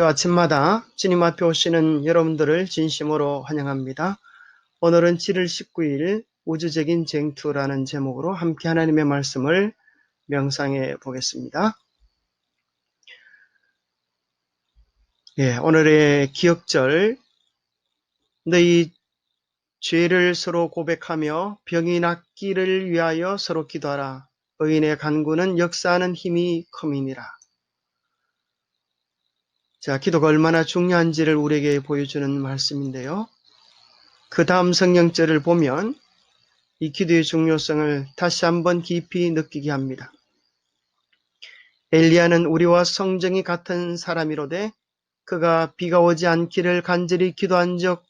아침마다 주님 앞에 오시는 여러분들을 진심으로 환영합니다. 오늘은 7월 19일 우주적인 쟁투라는 제목으로 함께 하나님의 말씀을 명상해 보겠습니다. 오늘의 기억절, 너희 죄를 서로 고백하며 병이 낫기를 위하여 서로 기도하라. 의인의 간구는 역사하는 힘이 큼이니라. 자, 기도가 얼마나 중요한지를 우리에게 보여주는 말씀인데요. 그 다음 성경절을 보면 이 기도의 중요성을 다시 한번 깊이 느끼게 합니다. 엘리야는 우리와 성정이 같은 사람이로되 그가 비가 오지 않기를 간절히 기도한 적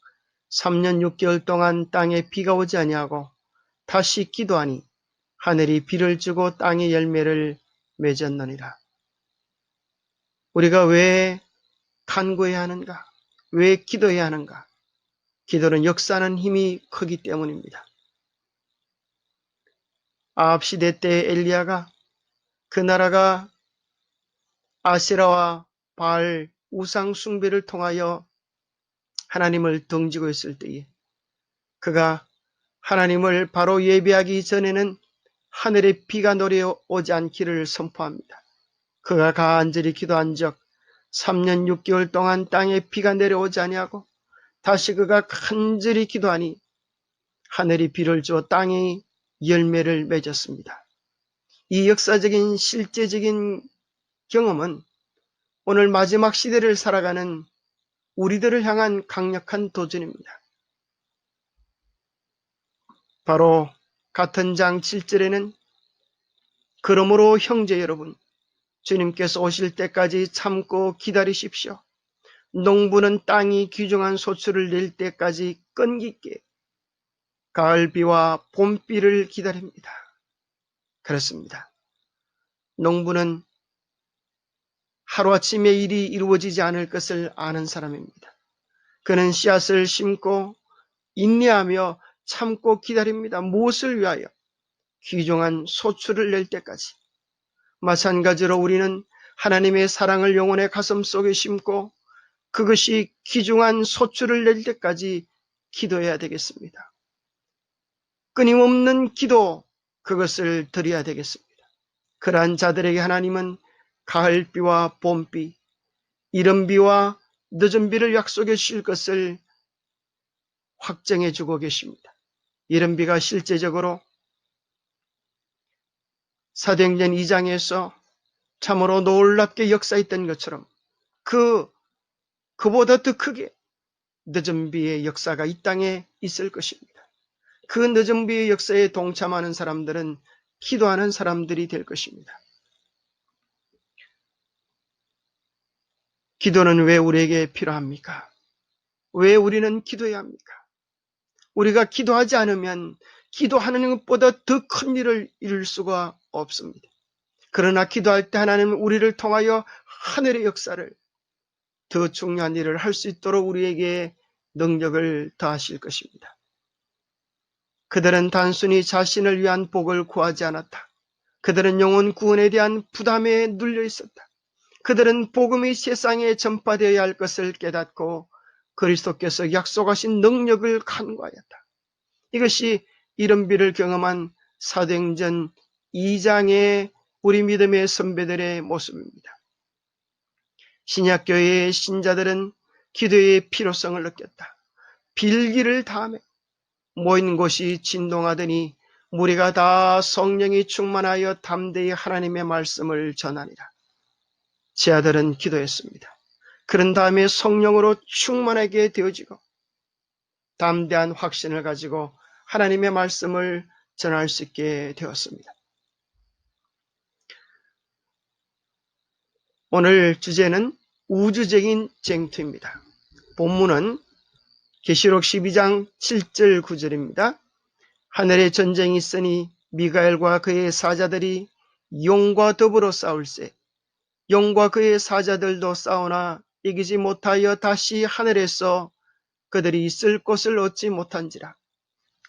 3년 6개월 동안 땅에 비가 오지 아니하고 다시 기도하니 하늘이 비를 주고 땅의 열매를 맺었느니라. 우리가 왜 간구해야 하는가? 왜 기도해야 하는가? 기도는 역사하는 힘이 크기 때문입니다. 아합 시대 때 엘리야가 그 나라가 아세라와 바알 우상 숭배를 통하여 하나님을 등지고 있을 때에 그가 하나님을 바로 예배하기 전에는 하늘에 비가 내려오지 않기를 선포합니다. 그가 간절히 기도한 적 3년 6개월 동안 땅에 비가 내려오지 아니하고 다시 그가 간절히 기도하니 하늘이 비를 주어 땅의 열매를 맺었습니다. 이 역사적인 실제적인 경험은 오늘 마지막 시대를 살아가는 우리들을 향한 강력한 도전입니다. 바로 같은 장 7절에는 그러므로 형제 여러분, 주님께서 오실 때까지 참고 기다리십시오. 농부는 땅이 귀중한 소출을 낼 때까지 끈기 있게 가을비와 봄비를 기다립니다. 그렇습니다. 농부는 하루아침에 일이 이루어지지 않을 것을 아는 사람입니다. 그는 씨앗을 심고 인내하며 참고 기다립니다. 무엇을 위하여? 귀중한 소출을 낼 때까지. 마찬가지로 우리는 하나님의 사랑을 영혼의 가슴 속에 심고 그것이 귀중한 소출을 낼 때까지 기도해야 되겠습니다. 끊임없는 기도, 그것을 드려야 되겠습니다. 그러한 자들에게 하나님은 가을비와 봄비, 이른비와 늦은비를 약속해 주실 것을 확정해 주고 계십니다. 이른비가 실제적으로 사도행전 2장에서 참으로 놀랍게 역사했던 것처럼 그보다 더 크게 늦은 비의 역사가 이 땅에 있을 것입니다. 그 늦은 비의 역사에 동참하는 사람들은 기도하는 사람들이 될 것입니다. 기도는 왜 우리에게 필요합니까? 왜 우리는 기도해야 합니까? 우리가 기도하지 않으면 기도하는 것보다 더 큰 일을 이룰 수가 없습니다. 그러나 기도할 때 하나님은 우리를 통하여 하늘의 역사를, 더 중요한 일을 할 수 있도록 우리에게 능력을 더하실 것입니다. 그들은 단순히 자신을 위한 복을 구하지 않았다. 그들은 영혼 구원에 대한 부담에 눌려 있었다. 그들은 복음이 세상에 전파되어야 할 것을 깨닫고 그리스도께서 약속하신 능력을 간구하였다. 이것이 이른비를 경험한 사도행전 2장의 우리 믿음의 선배들의 모습입니다. 신약교회의 신자들은 기도의 필요성을 느꼈다. 빌기를 다하며 모인 곳이 진동하더니 무리가 다 성령이 충만하여 담대히 하나님의 말씀을 전하니라. 제 아들은 기도했습니다. 그런 다음에 성령으로 충만하게 되어지고 담대한 확신을 가지고 하나님의 말씀을 전할 수 있게 되었습니다. 오늘 주제는 우주적인 쟁투입니다. 본문은 계시록 12장 7절 9절입니다. 하늘에 전쟁이 있으니 미가엘과 그의 사자들이 용과 더불어 싸울세. 용과 그의 사자들도 싸우나 이기지 못하여 다시 하늘에서 그들이 있을 곳을 얻지 못한지라.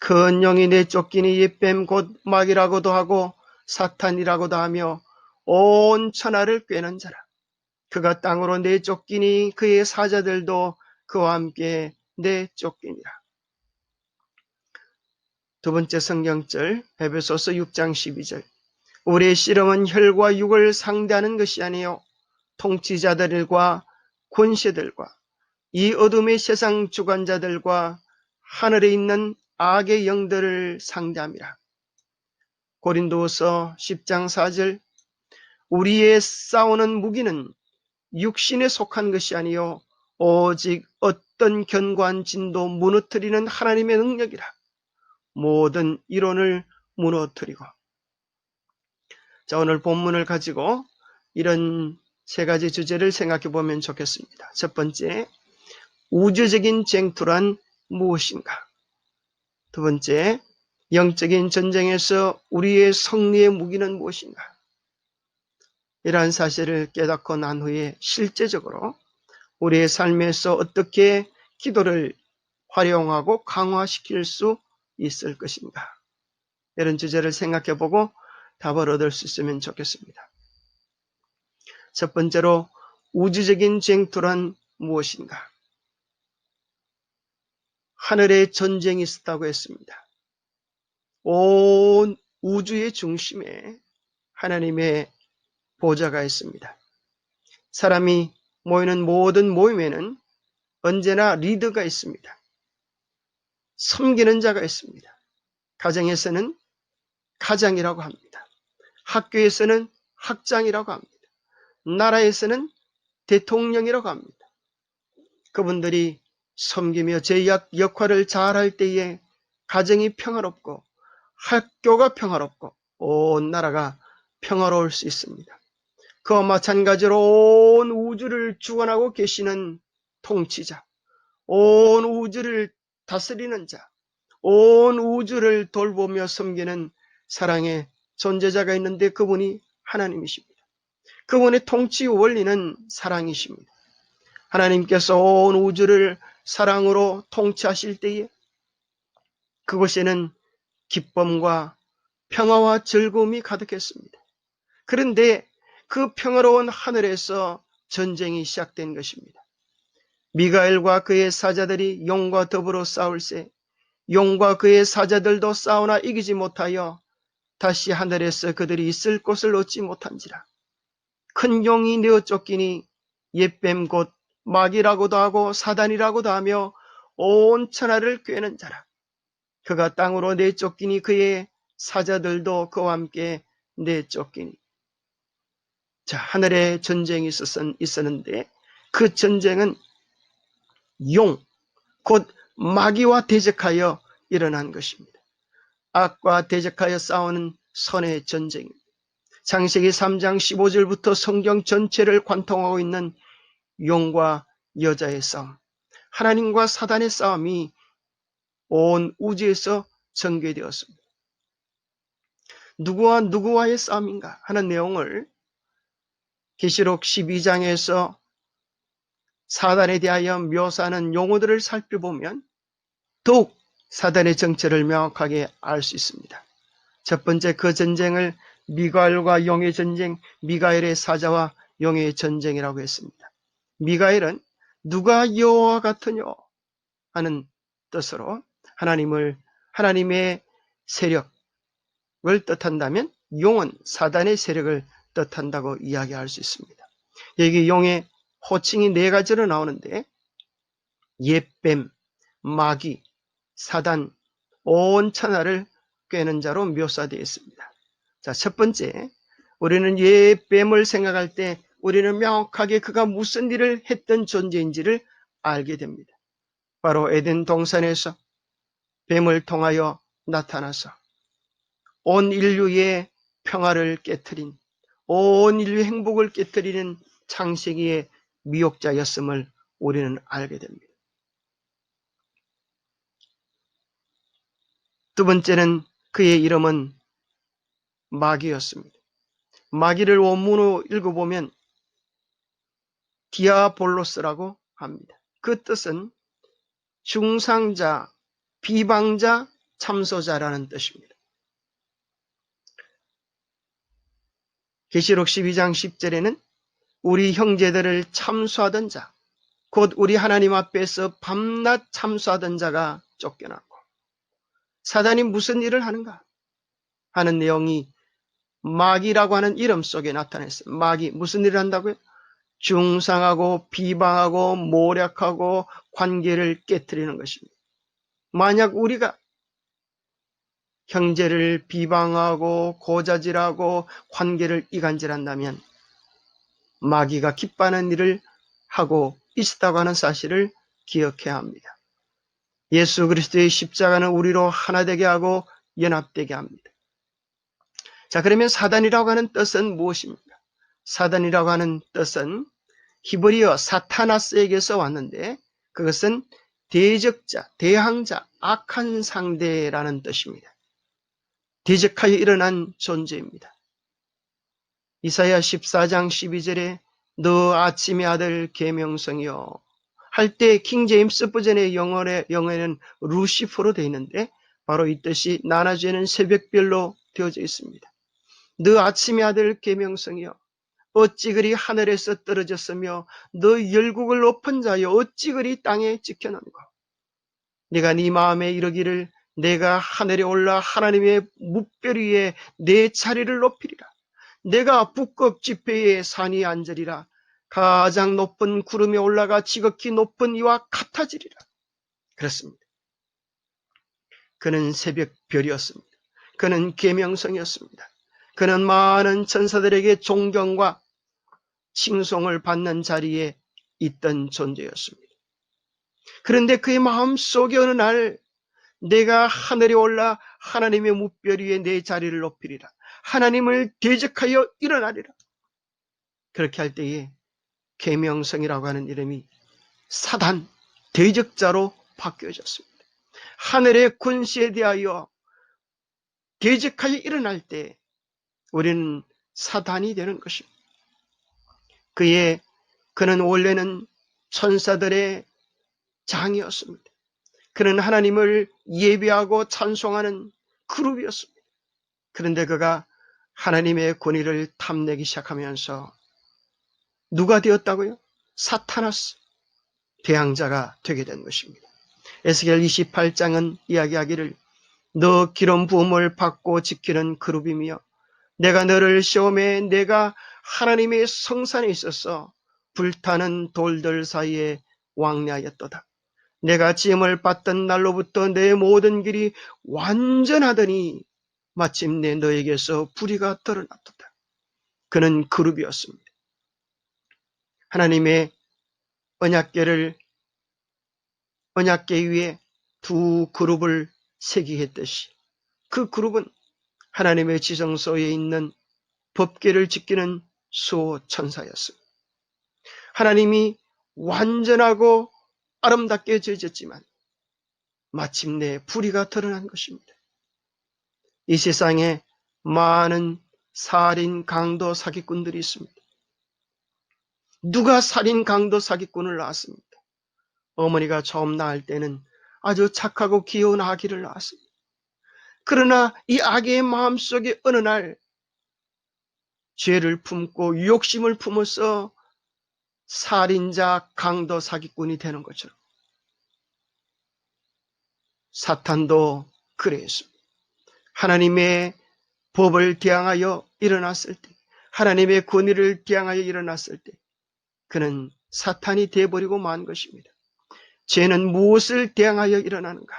큰 영이 내쫓기니 옛뱀 곧 마귀라고도 하고 사탄이라고도 하며 온 천하를 꿰는 자라. 그가 땅으로 내쫓기니 그의 사자들도 그와 함께 내쫓기니라. 두 번째 성경절 에베소서 6장 12절. 우리의 씨름은 혈과 육을 상대하는 것이 아니요 통치자들과 권세들과 이 어둠의 세상 주관자들과 하늘에 있는 악의 영들을 상대함이라. 고린도후서 10장 4절. 우리의 싸우는 무기는 육신에 속한 것이 아니요 오직 어떤 견고한 진도 무너뜨리는 하나님의 능력이라. 모든 이론을 무너뜨리고. 자, 오늘 본문을 가지고 이런 세 가지 주제를 생각해 보면 좋겠습니다. 첫 번째, 우주적인 쟁투란 무엇인가? 두 번째, 영적인 전쟁에서 우리의 승리의 무기는 무엇인가? 이러한 사실을 깨닫고 난 후에 실제적으로 우리의 삶에서 어떻게 기도를 활용하고 강화시킬 수 있을 것인가? 이런 주제를 생각해 보고 답을 얻을 수 있으면 좋겠습니다. 첫 번째로, 우주적인 쟁투란 무엇인가? 하늘에 전쟁이 있었다고 했습니다. 온 우주의 중심에 하나님의 보좌가 있습니다. 사람이 모이는 모든 모임에는 언제나 리더가 있습니다. 섬기는 자가 있습니다. 가정에서는 가장이라고 합니다. 학교에서는 학장이라고 합니다. 나라에서는 대통령이라고 합니다. 그분들이 섬기며 제 역할을 잘할 때에 가정이 평화롭고 학교가 평화롭고 온 나라가 평화로울 수 있습니다. 그와 마찬가지로 온 우주를 주관하고 계시는 통치자, 온 우주를 다스리는 자, 온 우주를 돌보며 섬기는 사랑의 존재자가 있는데 그분이 하나님이십니다. 그분의 통치 원리는 사랑이십니다. 하나님께서 온 우주를 사랑으로 통치하실 때에 그곳에는 기쁨과 평화와 즐거움이 가득했습니다. 그런데 그 평화로운 하늘에서 전쟁이 시작된 것입니다. 미가엘과 그의 사자들이 용과 더불어 싸울세 용과 그의 사자들도 싸우나 이기지 못하여 다시 하늘에서 그들이 있을 곳을 얻지 못한지라. 큰 용이 내어 쫓기니 옛뱀 곧 마귀라고도 하고 사단이라고도 하며 온 천하를 꿰는 자라. 그가 땅으로 내쫓기니 그의 사자들도 그와 함께 내쫓기니. 자, 하늘에 전쟁이 있었는데 그 전쟁은 용, 곧 마귀와 대적하여 일어난 것입니다. 악과 대적하여 싸우는 선의 전쟁입니다. 창세기 3장 15절부터 성경 전체를 관통하고 있는 용과 여자의 싸움, 하나님과 사단의 싸움이 온 우주에서 전개되었습니다. 누구와 누구와의 싸움인가 하는 내용을 계시록 12장에서 사단에 대하여 묘사하는 용어들을 살펴보면 더욱 사단의 정체를 명확하게 알 수 있습니다. 첫 번째, 그 전쟁을 미가엘과 용의 전쟁, 미가엘의 사자와 용의 전쟁이라고 했습니다. 미가엘은 누가 여호와 같으뇨 하는 뜻으로 하나님의 세력을 뜻한다면 용은 사단의 세력을 뜻한다고 이야기할 수 있습니다. 여기 용의 호칭이 네 가지로 나오는데 옛뱀, 마귀, 사단, 온 천하를 꿰는 자로 묘사되어 있습니다. 자, 첫 번째, 우리는 옛뱀을 생각할 때 우리는 명확하게 그가 무슨 일을 했던 존재인지를 알게 됩니다. 바로 에덴 동산에서 뱀을 통하여 나타나서 온 인류의 평화를 깨트린, 온 인류의 행복을 깨트리는 창세기의 미혹자였음을 우리는 알게 됩니다. 두 번째는 그의 이름은 마귀였습니다. 마귀를 원문으로 읽어보면 디아볼로스라고 합니다. 그 뜻은 중상자, 비방자, 참소자라는 뜻입니다. 계시록 12장 10절에는 우리 형제들을 참수하던 자, 곧 우리 하나님 앞에서 밤낮 참수하던 자가 쫓겨났고, 사단이 무슨 일을 하는가 하는 내용이 마귀라고 하는 이름 속에 나타났어요. 마귀 무슨 일을 한다고요? 중상하고 비방하고 모략하고 관계를 깨트리는 것입니다. 만약 우리가 형제를 비방하고 고자질하고 관계를 이간질한다면 마귀가 기뻐하는 일을 하고 있었다고 하는 사실을 기억해야 합니다. 예수 그리스도의 십자가는 우리로 하나 되게 하고 연합되게 합니다. 자, 그러면 사단이라고 하는 뜻은 무엇입니까? 사단이라고 하는 뜻은 히브리어 사타나스에게서 왔는데 그것은 대적자, 대항자, 악한 상대라는 뜻입니다. 대적하여 일어난 존재입니다. 이사야 14장 12절에 너 아침의 아들 계명성이여 할 때 킹제임스 버전의 영어에는 루시퍼로 되어 있는데 바로 이 뜻이 나나주에는 새벽별로 되어져 있습니다. 너 아침의 아들 계명성이여 어찌 그리 하늘에서 떨어졌으며 너 열국을 높은 자여 어찌 그리 땅에 찍혀는가. 네가 네 마음에 이르기를 내가 하늘에 올라 하나님의 묵별 위에 내 자리를 높이리라. 내가 북극 지폐에 산이 앉으리라. 가장 높은 구름에 올라가 지극히 높은 이와 같아지리라. 그렇습니다. 그는 새벽 별이었습니다. 그는 계명성이었습니다. 그는 많은 천사들에게 존경과 칭송을 받는 자리에 있던 존재였습니다. 그런데 그의 마음속에 어느 날 내가 하늘에 올라 하나님의 묵별 위에 내 자리를 높이리라. 하나님을 대적하여 일어나리라. 그렇게 할 때에 계명성이라고 하는 이름이 사단, 대적자로 바뀌어졌습니다. 하늘의 군시에 대하여 대적하여 일어날 때 우리는 사단이 되는 것입니다. 그는 원래는 천사들의 장이었습니다. 그는 하나님을 예배하고 찬송하는 그룹이었습니다. 그런데 그가 하나님의 권위를 탐내기 시작하면서 누가 되었다고요? 사타나스, 대항자가 되게 된 것입니다. 에스겔 28장은 이야기하기를 너 기름 부음을 받고 지키는 그룹이며 내가 너를 시험해 내가 하나님의 성산에 있어서 불타는 돌들 사이에 왕래하였도다. 내가 지음을 받던 날로부터 내 모든 길이 완전하더니 마침내 너에게서 불의가 드러났도다. 그는 그룹이었습니다. 하나님의 언약궤 위에 두 그룹을 세기 했듯이 그 그룹은 하나님의 지성소에 있는 법궤를 지키는 수호천사였습니다. 하나님이 완전하고 아름답게 지으셨지만 마침내 불의가 드러난 것입니다. 이 세상에 많은 살인 강도 사기꾼들이 있습니다. 누가 살인 강도 사기꾼을 낳았습니까? 어머니가 처음 낳을 때는 아주 착하고 귀여운 아기를 낳았습니다. 그러나 이 아기의 마음속에 어느 날 죄를 품고 욕심을 품어서 살인자 강도 사기꾼이 되는 것처럼 사탄도 그랬습니다. 하나님의 법을 대항하여 일어났을 때, 하나님의 권위를 대항하여 일어났을 때 그는 사탄이 되어버리고 만 것입니다. 죄는 무엇을 대항하여 일어나는가?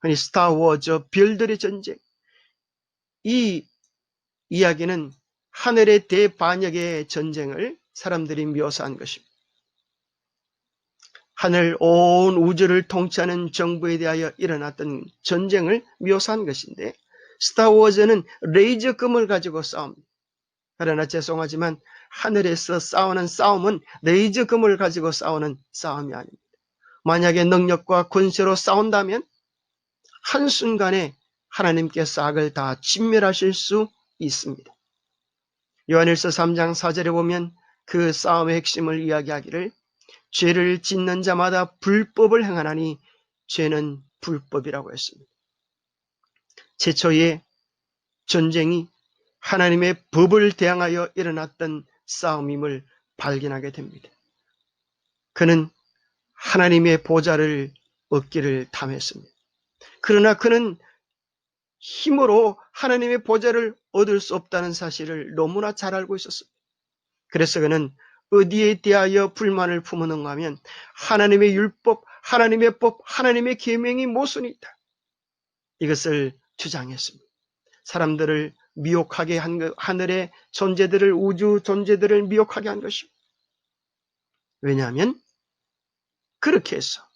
아니, 스타워즈 별들의 전쟁, 이 이야기는 하늘의 대반역의 전쟁을 사람들이 묘사한 것입니다. 하늘 온 우주를 통치하는 정부에 대하여 일어났던 전쟁을 묘사한 것인데 스타워즈는 레이저금을 가지고 싸웁니다. 그러나 죄송하지만 하늘에서 싸우는 싸움은 레이저금을 가지고 싸우는 싸움이 아닙니다. 만약에 능력과 권세로 싸운다면 한순간에 하나님께서 악을 다 진멸하실 수 있습니다. 요한일서 3장 4절에 보면 그 싸움의 핵심을 이야기하기를 죄를 짓는 자마다 불법을 행하나니 죄는 불법이라고 했습니다. 최초의 전쟁이 하나님의 법을 대항하여 일어났던 싸움임을 발견하게 됩니다. 그는 하나님의 보좌를 얻기를 탐했습니다. 그러나 그는 힘으로 하나님의 보좌를 얻을 수 없다는 사실을 너무나 잘 알고 있었습니다. 그래서 그는 어디에 대하여 불만을 품었는가 하면 하나님의 율법, 하나님의 법, 하나님의 계명이 모순이 있다. 이것을 주장했습니다. 사람들을 미혹하게 한 하늘의 존재들을, 우주 존재들을 미혹하게 한 것입니다. 왜냐하면 그렇게 해서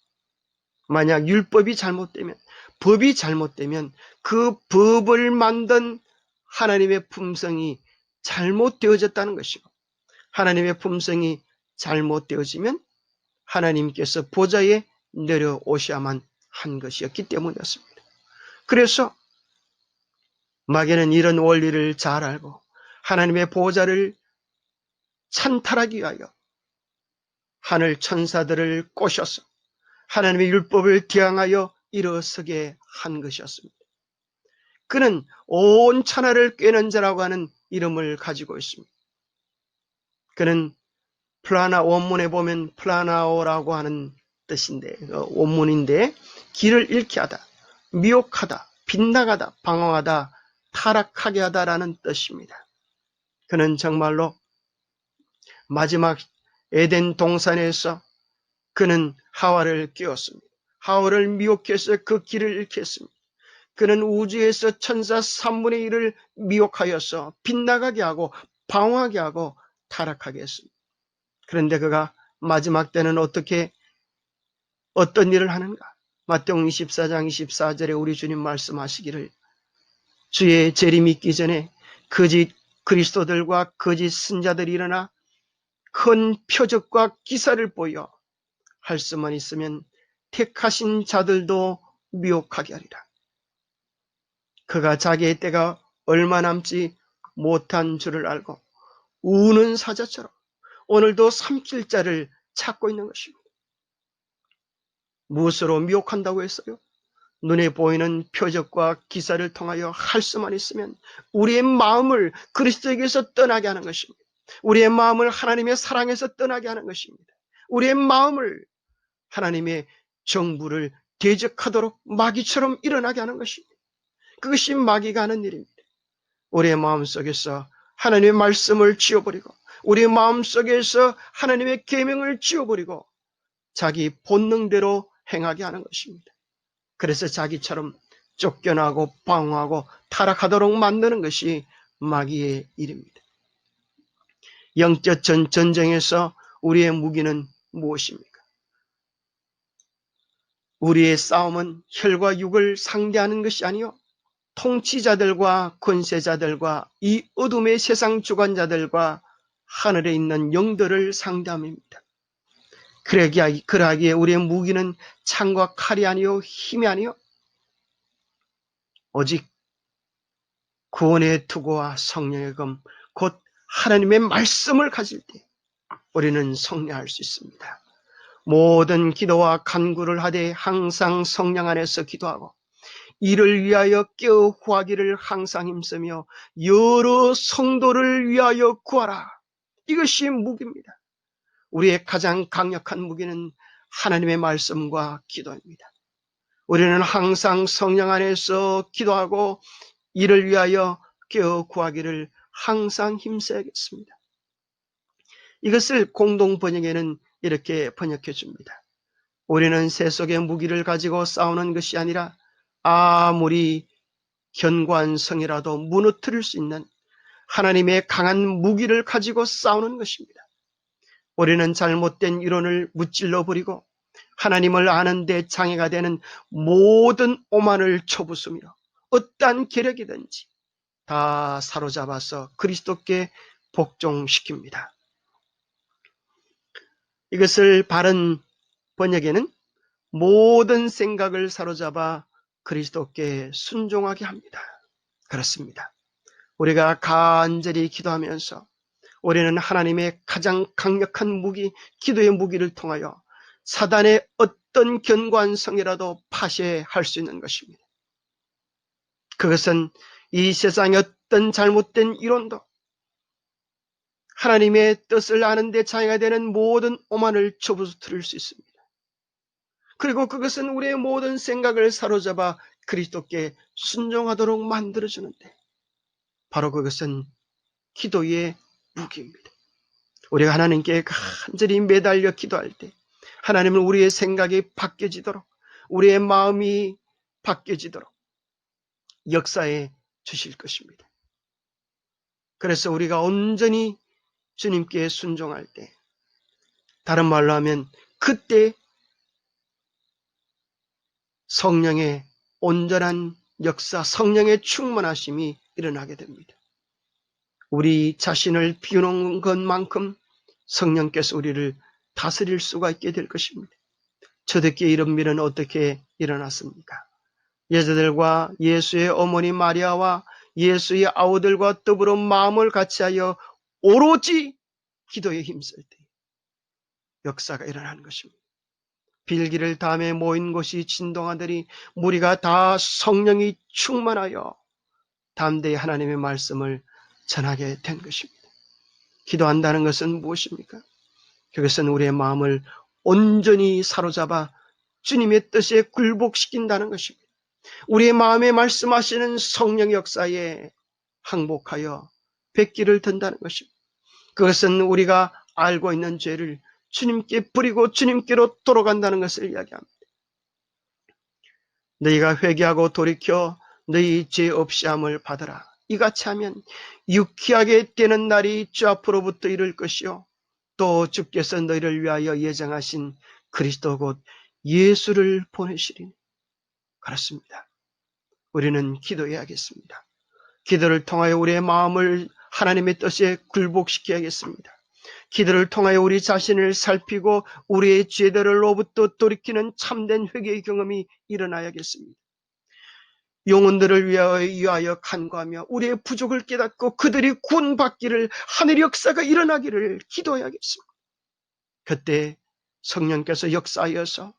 만약 율법이 잘못되면, 법이 잘못되면 그 법을 만든 하나님의 품성이 잘못되어졌다는 것이고, 하나님의 품성이 잘못되어지면 하나님께서 보좌에 내려오셔야만 한 것이었기 때문이었습니다. 그래서 마귀는 이런 원리를 잘 알고 하나님의 보좌를 찬탈하기 위하여 하늘 천사들을 꼬셔서 하나님의 율법을 대항하여 일어서게 한 것이었습니다. 그는 온 천하를 꿰는 자라고 하는 이름을 가지고 있습니다. 그는 플라나, 원문에 보면 플라나오라고 하는 뜻인데, 원문인데, 길을 잃게 하다, 미혹하다, 빗나가다, 방황하다, 타락하게 하다라는 뜻입니다. 그는 정말로 마지막 에덴 동산에서 그는 하와를 끼웠습니다. 하와를 미혹해서 그 길을 잃게 했습니다. 그는 우주에서 천사 3분의 1을 미혹하여서 빗나가게 하고 방황하게 하고 타락하게 했습니다. 그런데 그가 마지막 때는 어떤 일을 하는가? 마태복음 24장 24절에 우리 주님 말씀하시기를 주의 재림 있기 전에 거짓 그리스도들과 거짓 선자들이 일어나 큰 표적과 기사를 보여 할 수만 있으면 택하신 자들도 미혹하게 하리라. 그가 자기의 때가 얼마 남지 못한 줄을 알고 우는 사자처럼 오늘도 삼킬 자를 찾고 있는 것입니다. 무엇으로 미혹한다고 했어요? 눈에 보이는 표적과 기사를 통하여 할 수만 있으면 우리의 마음을 그리스도에게서 떠나게 하는 것입니다. 우리의 마음을 하나님의 사랑에서 떠나게 하는 것입니다. 우리의 마음을 하나님의 정부를 대적하도록 마귀처럼 일어나게 하는 것입니다. 그것이 마귀가 하는 일입니다. 우리의 마음속에서 하나님의 말씀을 지워버리고 우리의 마음속에서 하나님의 계명을 지워버리고 자기 본능대로 행하게 하는 것입니다. 그래서 자기처럼 쫓겨나고 방황하고 타락하도록 만드는 것이 마귀의 일입니다. 영적 전쟁에서 우리의 무기는 무엇입니까? 우리의 싸움은 혈과 육을 상대하는 것이 아니요 통치자들과 권세자들과 이 어둠의 세상 주관자들과 하늘에 있는 영들을 상대함입니다. 그러기에 우리의 무기는 창과 칼이 아니요 힘이 아니요 오직 구원의 투구와 성령의 검, 곧 하나님의 말씀을 가질 때 우리는 승리할 수 있습니다. 모든 기도와 간구를 하되 항상 성령 안에서 기도하고 이를 위하여 깨어 구하기를 항상 힘쓰며 여러 성도를 위하여 구하라. 이것이 무기입니다. 우리의 가장 강력한 무기는 하나님의 말씀과 기도입니다. 우리는 항상 성령 안에서 기도하고 이를 위하여 깨어 구하기를 항상 힘써야겠습니다. 이것을 공동 번역에는 이렇게 번역해 줍니다. 우리는 세속의 무기를 가지고 싸우는 것이 아니라 아무리 견고한 성이라도 무너뜨릴 수 있는 하나님의 강한 무기를 가지고 싸우는 것입니다. 우리는 잘못된 이론을 무찔러 버리고 하나님을 아는 데 장애가 되는 모든 오만을 쳐부수며 어떠한 계력이든지 다 사로잡아서 그리스도께 복종시킵니다. 이것을 바른 번역에는 모든 생각을 사로잡아 그리스도께 순종하게 합니다. 그렇습니다. 우리가 간절히 기도하면서 우리는 하나님의 가장 강력한 무기, 기도의 무기를 통하여 사단의 어떤 견고한 성이라도 파쇄할 수 있는 것입니다. 그것은 이 세상의 어떤 잘못된 이론도 하나님의 뜻을 아는 데 장애가 되는 모든 오만을 접어들일 수 있습니다. 그리고 그것은 우리의 모든 생각을 사로잡아 그리스도께 순종하도록 만들어주는데, 바로 그것은 기도의 무기입니다. 우리가 하나님께 간절히 매달려 기도할 때 하나님은 우리의 생각이 바뀌어지도록, 우리의 마음이 바뀌어지도록 역사해 주실 것입니다. 그래서 우리가 온전히 주님께 순종할 때, 다른 말로 하면 그때 성령의 온전한 역사, 성령의 충만하심이 일어나게 됩니다. 우리 자신을 비우는 것만큼 성령께서 우리를 다스릴 수가 있게 될 것입니다. 초대교회 이런 일은 어떻게 일어났습니까? 여자들과 예수의 어머니 마리아와 예수의 아우들과 더불어 마음을 같이하여 오로지 기도에 힘쓸 때 역사가 일어나는 것입니다. 빌기를 담에 모인 곳이 진동하더니 무리가 다 성령이 충만하여 담대히 하나님의 말씀을 전하게 된 것입니다. 기도한다는 것은 무엇입니까? 그것은 우리의 마음을 온전히 사로잡아 주님의 뜻에 굴복시킨다는 것입니다. 우리의 마음에 말씀하시는 성령 역사에 항복하여 백기를 든다는 것입니다. 그것은 우리가 알고 있는 죄를 주님께 버리고 주님께로 돌아간다는 것을 이야기합니다. 너희가 회개하고 돌이켜 너희 죄 없이함을 받으라. 이같이 하면 유쾌하게 되는 날이 주 앞으로부터 이를 것이요, 또 주께서 너희를 위하여 예정하신 그리스도 곧 예수를 보내시리니. 그렇습니다. 우리는 기도해야겠습니다. 기도를 통하여 우리의 마음을 하나님의 뜻에 굴복시켜야겠습니다. 기도를 통하여 우리 자신을 살피고 우리의 죄들로부터 돌이키는 참된 회개의 경험이 일어나야겠습니다. 영혼들을 위하여 간구하며 우리의 부족을 깨닫고 그들이 구원받기를, 하늘의 역사가 일어나기를 기도해야겠습니다. 그때 성령께서 역사하여서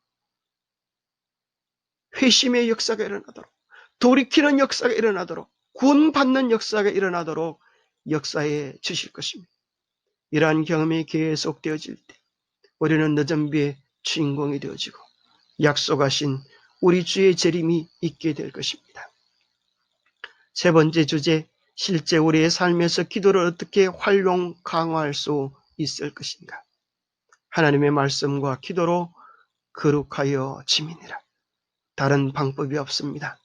회심의 역사가 일어나도록, 돌이키는 역사가 일어나도록, 구원받는 역사가 일어나도록 역사해 주실 것입니다. 이러한 경험이 계속되어질 때 우리는 늦은 비의 주인공이 되어지고 약속하신 우리 주의 재림이 있게 될 것입니다. 세 번째 주제, 실제 우리의 삶에서 기도를 어떻게 활용 강화할 수 있을 것인가? 하나님의 말씀과 기도로 거룩하여 지민이라. 다른 방법이 없습니다.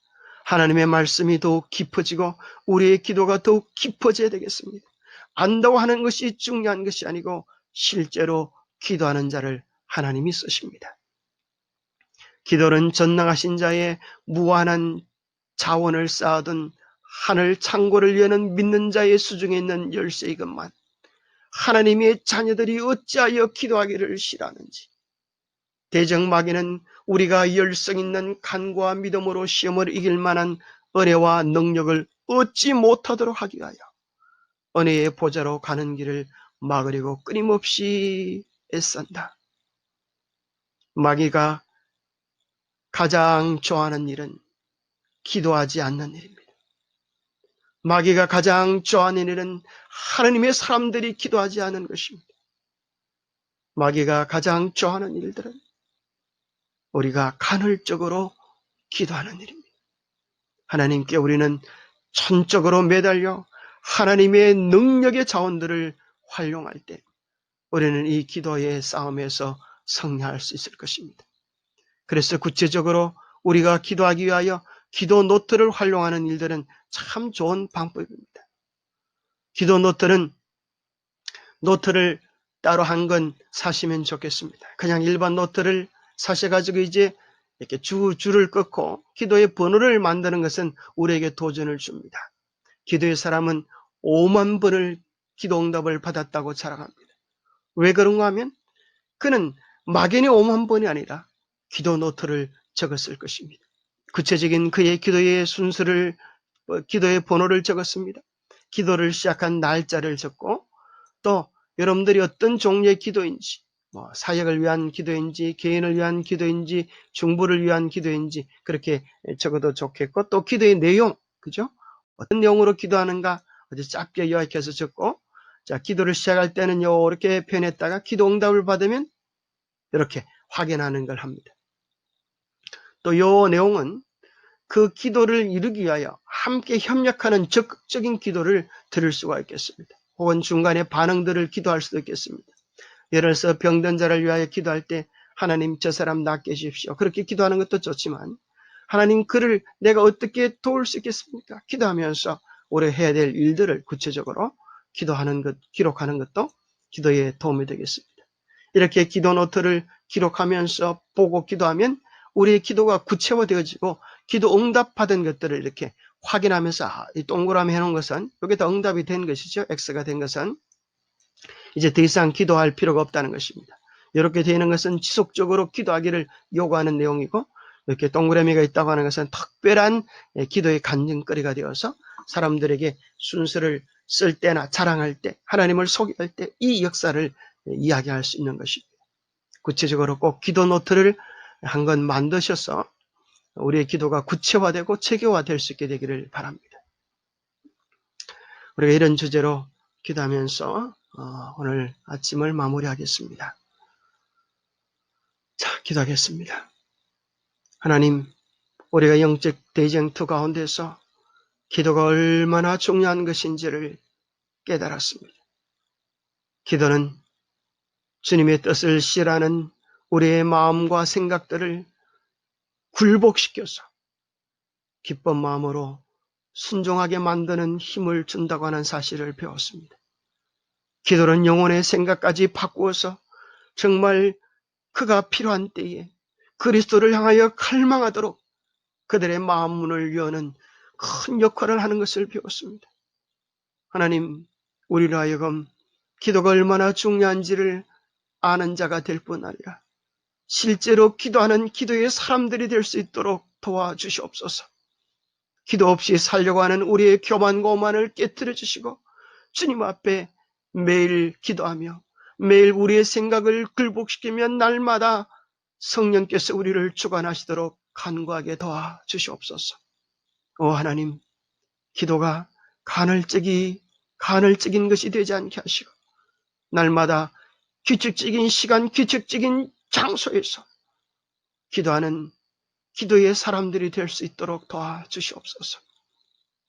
하나님의 말씀이 더욱 깊어지고 우리의 기도가 더욱 깊어져야 되겠습니다. 안다고 하는 것이 중요한 것이 아니고 실제로 기도하는 자를 하나님이 쓰십니다. 기도는 전능하신 자의 무한한 자원을 쌓아둔 하늘 창고를 여는 믿는 자의 수중에 있는 열쇠이건만, 하나님의 자녀들이 어찌하여 기도하기를 싫어하는지, 대적마귀는 우리가 열성 있는 간구와 믿음으로 시험을 이길 만한 은혜와 능력을 얻지 못하도록 하기 위하여 은혜의 보좌로 가는 길을 막으려고 끊임없이 애쓴다. 마귀가 가장 좋아하는 일은 기도하지 않는 일입니다. 마귀가 가장 좋아하는 일은 하나님의 사람들이 기도하지 않은 것입니다. 마귀가 가장 좋아하는 일들은 우리가 간헐적으로 기도하는 일입니다. 하나님께 우리는 전적으로 매달려 하나님의 능력의 자원들을 활용할 때 우리는 이 기도의 싸움에서 승리할 수 있을 것입니다. 그래서 구체적으로 우리가 기도하기 위하여 기도 노트를 활용하는 일들은 참 좋은 방법입니다. 기도 노트를 따로 한 건 사시면 좋겠습니다. 그냥 일반 노트를 사셔가지고 이제 이렇게 줄을 끊고 기도의 번호를 만드는 것은 우리에게 도전을 줍니다. 기도의 사람은 5만 번을 기도응답을 받았다고 자랑합니다. 왜 그런가 하면 그는 막연히 5만 번이 아니라 기도 노트를 적었을 것입니다. 구체적인 그의 기도의 순서를, 기도의 번호를 적었습니다. 기도를 시작한 날짜를 적고, 또 여러분들이 어떤 종류의 기도인지, 사역을 위한 기도인지, 개인을 위한 기도인지, 중부를 위한 기도인지 그렇게 적어도 좋겠고, 또 기도의 내용, 그죠? 어떤 내용으로 기도하는가 아주 짧게 요약해서 적고, 자, 기도를 시작할 때는 이렇게 표현했다가 기도 응답을 받으면 이렇게 확인하는 걸 합니다. 또 이 내용은 그 기도를 이루기 위하여 함께 협력하는 적극적인 기도를 드릴 수가 있겠습니다. 혹은 중간에 반응들을 기도할 수도 있겠습니다. 예를 들어서 병든 자를 위하여 기도할 때 하나님 저 사람 낫게 해주십시오. 그렇게 기도하는 것도 좋지만 하나님 그를 내가 어떻게 도울 수 있겠습니까? 기도하면서 올해 해야 될 일들을 구체적으로 기도하는 것, 기록하는 것도 기도에 도움이 되겠습니다. 이렇게 기도 노트를 기록하면서 보고 기도하면 우리의 기도가 구체화되어지고 기도 응답받은 것들을 이렇게 확인하면서 이 동그라미 해놓은 것은 이게 다 응답이 된 것이죠. X가 된 것은 이제 더 이상 기도할 필요가 없다는 것입니다. 이렇게 되는 것은 지속적으로 기도하기를 요구하는 내용이고 이렇게 동그라미가 있다고 하는 것은 특별한 기도의 간증거리가 되어서 사람들에게 순서를 쓸 때나 자랑할 때 하나님을 소개할 때 이 역사를 이야기할 수 있는 것입니다. 구체적으로 꼭 기도 노트를 한 건 만드셔서 우리의 기도가 구체화되고 체계화될 수 있게 되기를 바랍니다. 우리가 이런 주제로 기도하면서 오늘 아침을 마무리하겠습니다. 자, 기도하겠습니다. 하나님, 우리가 영적 대쟁투 가운데서 기도가 얼마나 중요한 것인지를 깨달았습니다. 기도는 주님의 뜻을 실하는 우리의 마음과 생각들을 굴복시켜서 기쁜 마음으로 순종하게 만드는 힘을 준다고 하는 사실을 배웠습니다. 기도는 영혼의 생각까지 바꾸어서 정말 그가 필요한 때에 그리스도를 향하여 갈망하도록 그들의 마음 문을 여는 큰 역할을 하는 것을 배웠습니다. 하나님, 우리로 하여금 기도가 얼마나 중요한지를 아는 자가 될 뿐 아니라 실제로 기도하는 기도의 사람들이 될 수 있도록 도와주시옵소서. 기도 없이 살려고 하는 우리의 교만과 오만을 깨뜨려 주시고 주님 앞에 매일 기도하며 매일 우리의 생각을 굴복시키며 날마다 성령께서 우리를 주관하시도록 간구하게 도와주시옵소서. 오 하나님, 기도가 간헐적인 것이 되지 않게 하시고 날마다 규칙적인 시간, 규칙적인 장소에서 기도하는 기도의 사람들이 될 수 있도록 도와주시옵소서.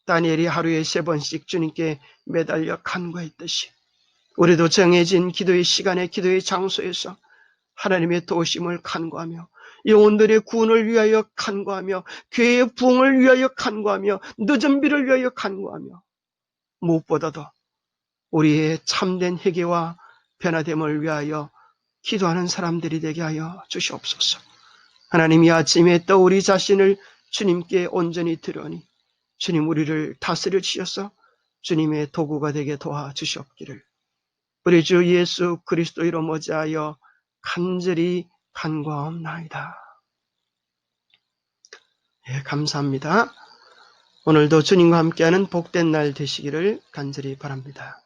다니엘이 하루에 3번씩 주님께 매달려 간구했듯이 우리도 정해진 기도의 시간에 기도의 장소에서 하나님의 도우심을 간구하며 영혼들의 구원을 위하여 간구하며 교회의 부흥을 위하여 간구하며 늦은 비를 위하여 간구하며 무엇보다도 우리의 참된 회개와 변화됨을 위하여 기도하는 사람들이 되게 하여 주시옵소서. 하나님, 이 아침에 또 우리 자신을 주님께 온전히 드려니 주님 우리를 다스려 주셔서 주님의 도구가 되게 도와주시옵기를 우리 주 예수 그리스도 이름 어지하여 간절히 간구하옵나이다. 예, 감사합니다. 오늘도 주님과 함께하는 복된 날 되시기를 간절히 바랍니다.